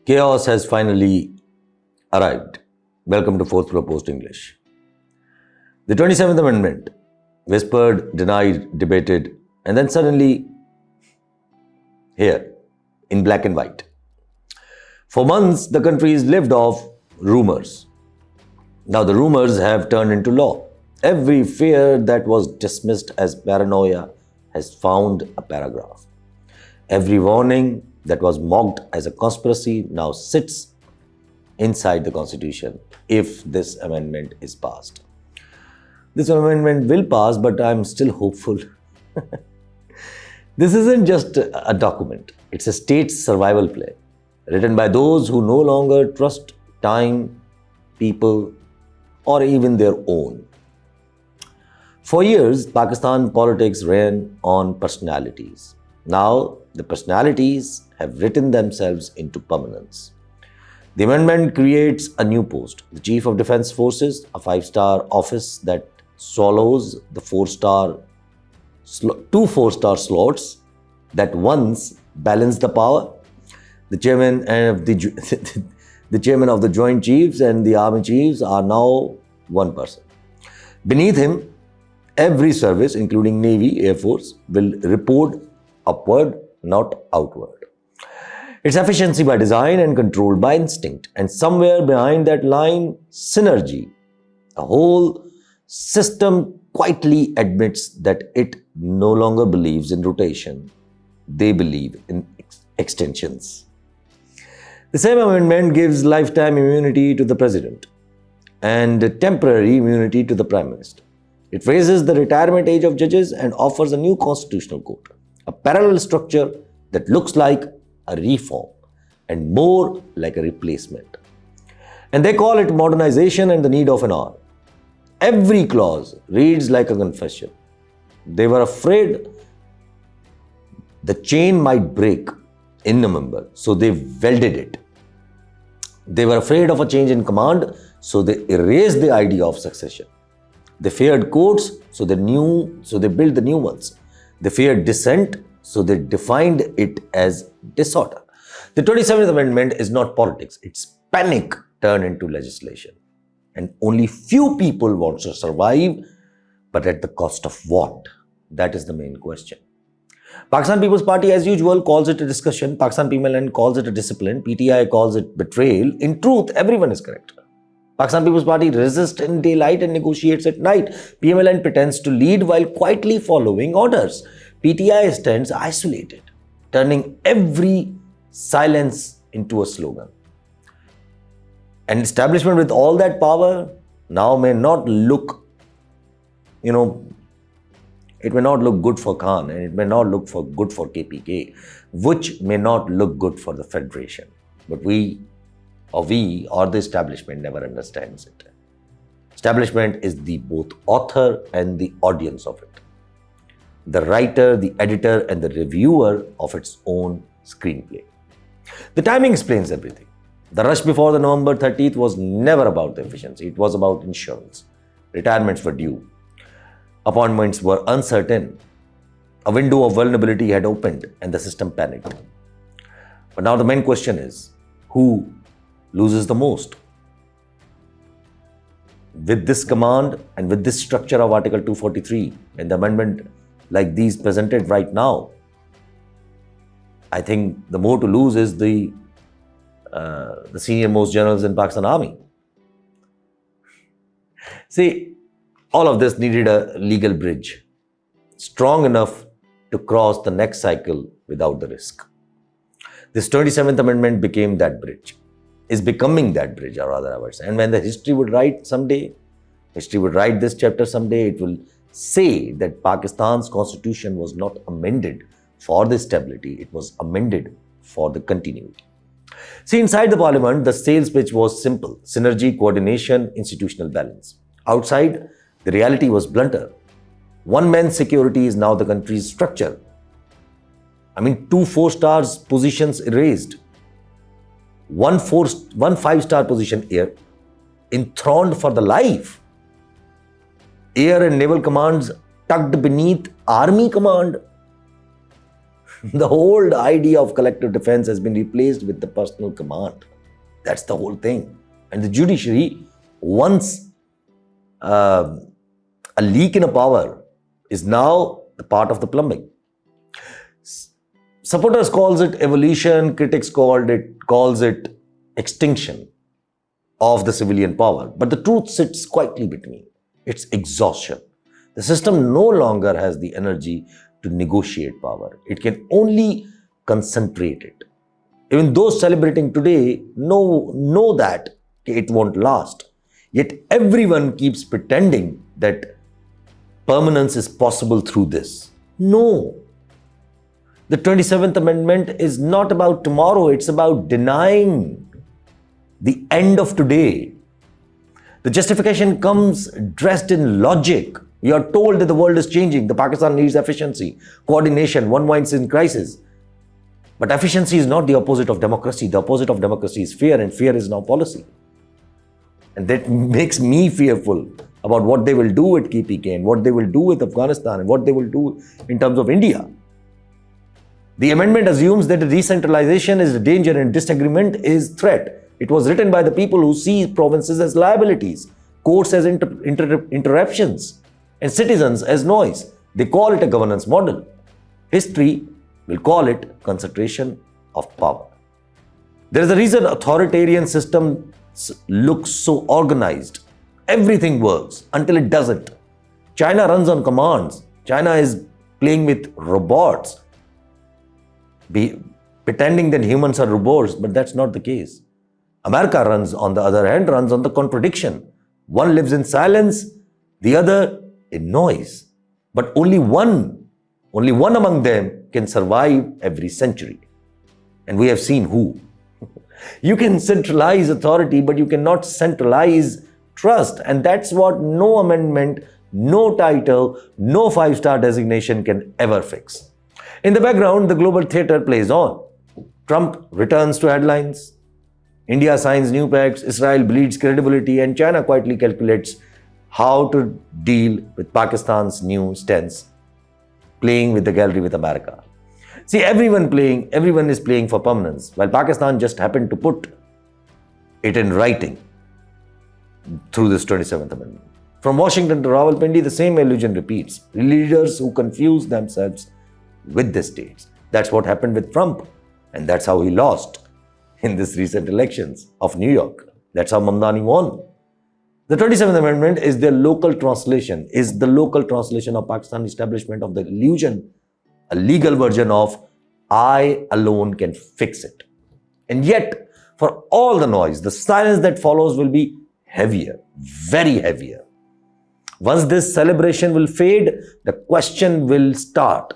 Chaos has finally arrived. Welcome to Fourth Floor Post English. The 27th Amendment, whispered, denied, debated, and then suddenly here in black and white. For months, the country has lived off rumors. Now the rumors have turned into law. Every fear that was dismissed as paranoia has found a paragraph. Every warning that was mocked as a conspiracy now sits inside the Constitution if this amendment is passed. This amendment will pass, but I'm still hopeful. This isn't just a document. It's a state's survival play, written by those who no longer trust time, people, or even their own. For years, Pakistan politics ran on personalities. Now, the personalities have written themselves into permanence. The amendment creates a new post, the Chief of Defence Forces, a 5-star office that swallows the two 4-star slots that once balanced the power. The chairman of the chairman of the Joint Chiefs and the Army Chiefs are now one person. Beneath him, every service, including Navy, Air Force, will report upward, not outward. It's efficiency by design and controlled by instinct. And somewhere behind that line, synergy. The whole system quietly admits that it no longer believes in rotation. They believe in extensions. The same amendment gives lifetime immunity to the president and temporary immunity to the prime minister. It raises the retirement age of judges and offers a new constitutional code, a parallel structure that looks like a reform and more like a replacement. And they call it modernization and the need of an hour. Every clause reads like a confession. They were afraid the chain might break in November, so they welded it. They were afraid of a change in command, so they erased the idea of succession. They feared courts, so they built the new ones. They feared dissent, so they defined it as disorder. The 27th Amendment is not politics, it's panic turned into legislation. And only few people want to survive, but at the cost of what? That is the main question. Pakistan People's Party, as usual, calls it a discussion. Pakistan PMLN calls it a discipline. PTI calls it betrayal. In truth, everyone is correct. Pakistan People's Party resists in daylight and negotiates at night. PMLN pretends to lead while quietly following orders. PTI stands isolated, turning every silence into a slogan. An establishment with all that power now may not look, it may not look good for Khan and it may not look good for KPK, which may not look good for the Federation. But we or the establishment never understands it. Establishment is the both author and the audience of it. The writer, the editor, and the reviewer of its own screenplay. The timing explains everything. The rush before the November 30th was never about the efficiency. It was about insurance. Retirements were due. Appointments were uncertain. A window of vulnerability had opened and the system panicked. But now the main question is, who loses the most? With this command and with this structure of Article 243 and the amendment like these presented right now, I think the more to lose is the senior most generals in Pakistan Army. See, all of this needed a legal bridge, strong enough to cross the next cycle without the risk. This 27th Amendment became that bridge, is becoming that bridge, or rather I would say. And when the history would write this chapter someday, it will say that Pakistan's constitution was not amended for the stability, it was amended for the continuity. See, inside the parliament, the sales pitch was simple: synergy, coordination, institutional balance. Outside, the reality was blunter. One man's security is now the country's structure. I mean, 2 4-star positions erased. One 5-star position enthroned for the life. Air and naval commands tucked beneath army command. The whole idea of collective defense has been replaced with the personal command. That's the whole thing. And the judiciary, once a leak in a power, is now the part of the plumbing. Supporters calls it evolution, critics calls it extinction of the civilian power. But the truth sits quietly between. It's exhaustion. The system no longer has the energy to negotiate power. It can only concentrate it. Even those celebrating today know that it won't last. Yet everyone keeps pretending that permanence is possible through this. No. The 27th Amendment is not about tomorrow, it's about denying the end of today. The justification comes dressed in logic. You are told that the world is changing, the Pakistan needs efficiency, coordination, one mind's in crisis. But efficiency is not the opposite of democracy. The opposite of democracy is fear, and fear is now policy. And that makes me fearful about what they will do with KPK and what they will do with Afghanistan and what they will do in terms of India. The amendment assumes that decentralization is a danger and disagreement is threat. It was written by the people who see provinces as liabilities, courts as interruptions, and citizens as noise. They call it a governance model. History will call it concentration of power. There is a reason authoritarian systems look so organized. Everything works until it doesn't. China runs on commands. China is playing with robots, pretending that humans are robots, but that's not the case. America runs, on the other hand, runs on the contradiction. One lives in silence, the other in noise. But only one among them can survive every century. And we have seen who. You can centralize authority, but you cannot centralize trust. And that's what no amendment, no title, no 5-star designation can ever fix. In the background, the global theater plays on. Trump returns to headlines. India signs new pacts. Israel bleeds credibility. And China quietly calculates how to deal with Pakistan's new stance, playing with the gallery with America. See, everyone is playing for permanence, while Pakistan just happened to put it in writing through this 27th Amendment. From Washington to Rawalpindi, the same illusion repeats. Leaders who confuse themselves with the states. That's what happened with Trump, and that's how he lost in this recent elections of New York. That's how Mamdani won. The 27th Amendment is the local translation of Pakistan establishment of the illusion, a legal version of I alone can fix it. And yet, for all the noise, the silence that follows will be heavier, very heavier. Once this celebration will fade, the question will start.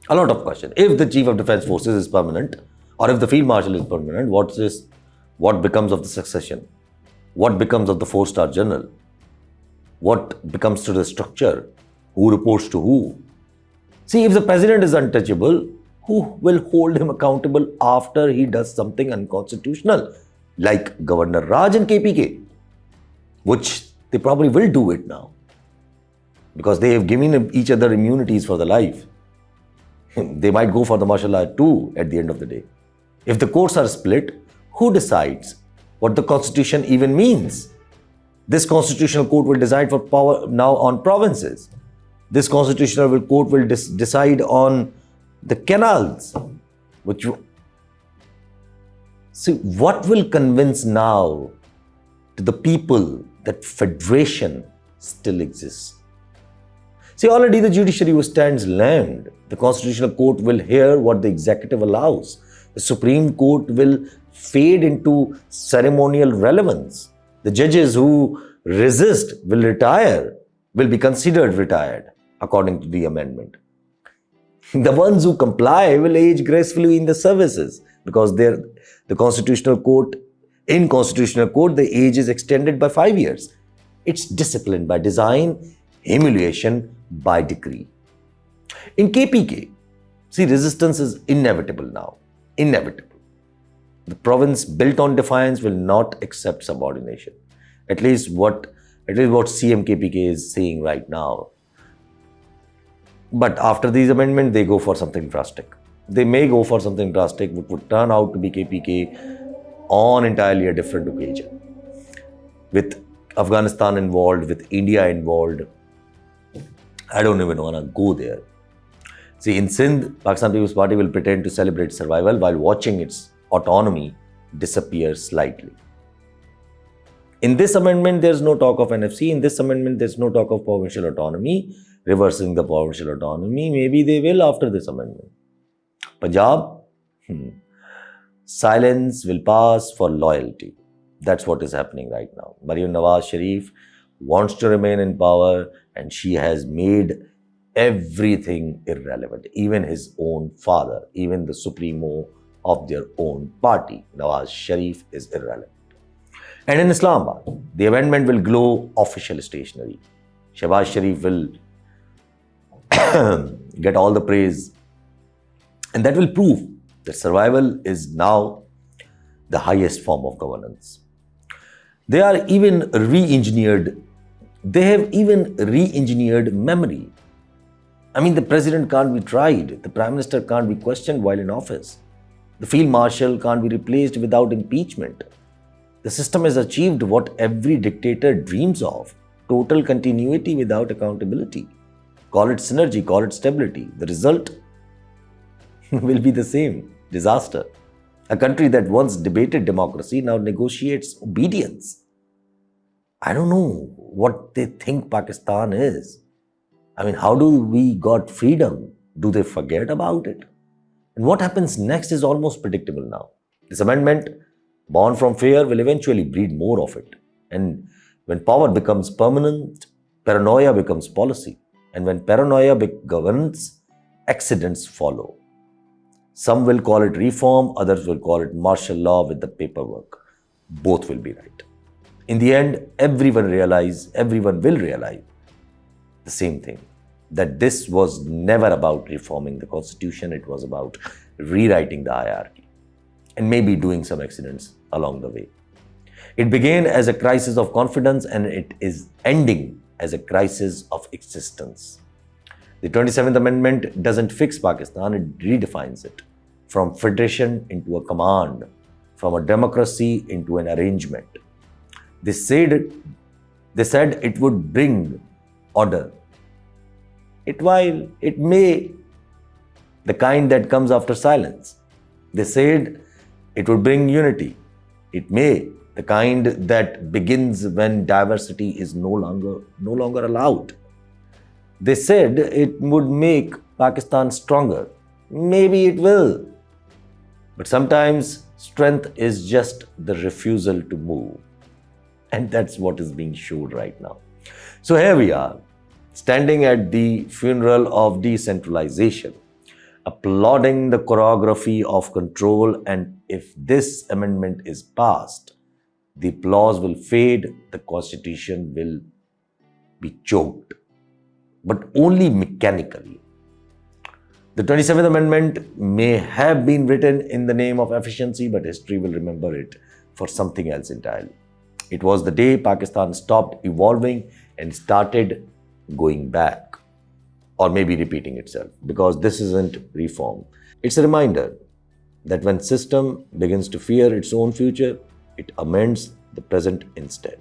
A lot of questions. If the Chief of Defence Forces is permanent, or if the Field Marshal is permanent, what becomes of the succession? What becomes of the 4-star general? What becomes to the structure? Who reports to who? See, if the president is untouchable, who will hold him accountable after he does something unconstitutional? Like Governor Raj and KPK, which they probably will do it now. Because they have given each other immunities for the life. They might go for the martial law too at the end of the day. If the courts are split, who decides what the constitution even means? This constitutional court will decide for power now on provinces. This constitutional court will decide on the canals. See, what will convince now to the people that federation still exists? See, already the judiciary stands lamed. The constitutional court will hear what the executive allows. The Supreme Court will fade into ceremonial relevance. The judges who resist will be considered retired, according to the amendment. The ones who comply will age gracefully in the services, because in Constitutional Court, the age is extended by 5 years. It's discipline by design, humiliation by decree. In KPK, see, resistance is inevitable now. Inevitable. The province built on defiance will not accept subordination. At least what CM KPK is saying right now. But after these amendments, they go for something drastic. They may go for something drastic, which would turn out to be KPK on entirely a different occasion. With Afghanistan involved, with India involved, I don't even want to go there. See, in Sindh, Pakistan People's Party will pretend to celebrate survival while watching its autonomy disappear slightly. In this amendment, there's no talk of NFC. In this amendment, there's no talk of provincial autonomy, reversing the provincial autonomy. Maybe they will after this amendment. Punjab, silence will pass for loyalty. That's what is happening right now. Maryam Nawaz Sharif wants to remain in power, and she has made everything irrelevant. Even his own father, even the supremo of their own party, Nawaz Sharif, is irrelevant. And in Islamabad, the amendment will glow official stationery. Shehbaz Sharif will get all the praise, and that will prove that survival is now the highest form of governance. They are even re-engineered. They have even re-engineered memory. I mean, the president can't be tried. The prime minister can't be questioned while in office. The field marshal can't be replaced without impeachment. The system has achieved what every dictator dreams of: total continuity without accountability. Call it synergy, call it stability. The result will be the same: disaster. A country that once debated democracy now negotiates obedience. I don't know what they think Pakistan is. I mean, how do we got freedom? Do they forget about it? And what happens next is almost predictable now. This amendment, born from fear, will eventually breed more of it. And when power becomes permanent, paranoia becomes policy. And when paranoia governs, accidents follow. Some will call it reform, others will call it martial law with the paperwork. Both will be right. In the end, everyone will realize the same thing, that this was never about reforming the constitution, it was about rewriting the hierarchy and maybe doing some accidents along the way. It began as a crisis of confidence and it is ending as a crisis of existence. The 27th Amendment doesn't fix Pakistan, it redefines it. From federation into a command, from a democracy into an arrangement. They said it would bring order. While it may, the kind that comes after silence. They said it would bring unity. It may, the kind that begins when diversity is no longer allowed. They said it would make Pakistan stronger. Maybe it will. But sometimes strength is just the refusal to move. And that's what is being showed right now. So here we are, standing at the funeral of decentralization, applauding the choreography of control, and if this amendment is passed, the applause will fade, the constitution will be choked, but only mechanically. The 27th Amendment may have been written in the name of efficiency, but history will remember it for something else entirely. It was the day Pakistan stopped evolving and started going back, or maybe repeating itself, because this isn't reform. It's a reminder that when system begins to fear its own future, it amends the present instead.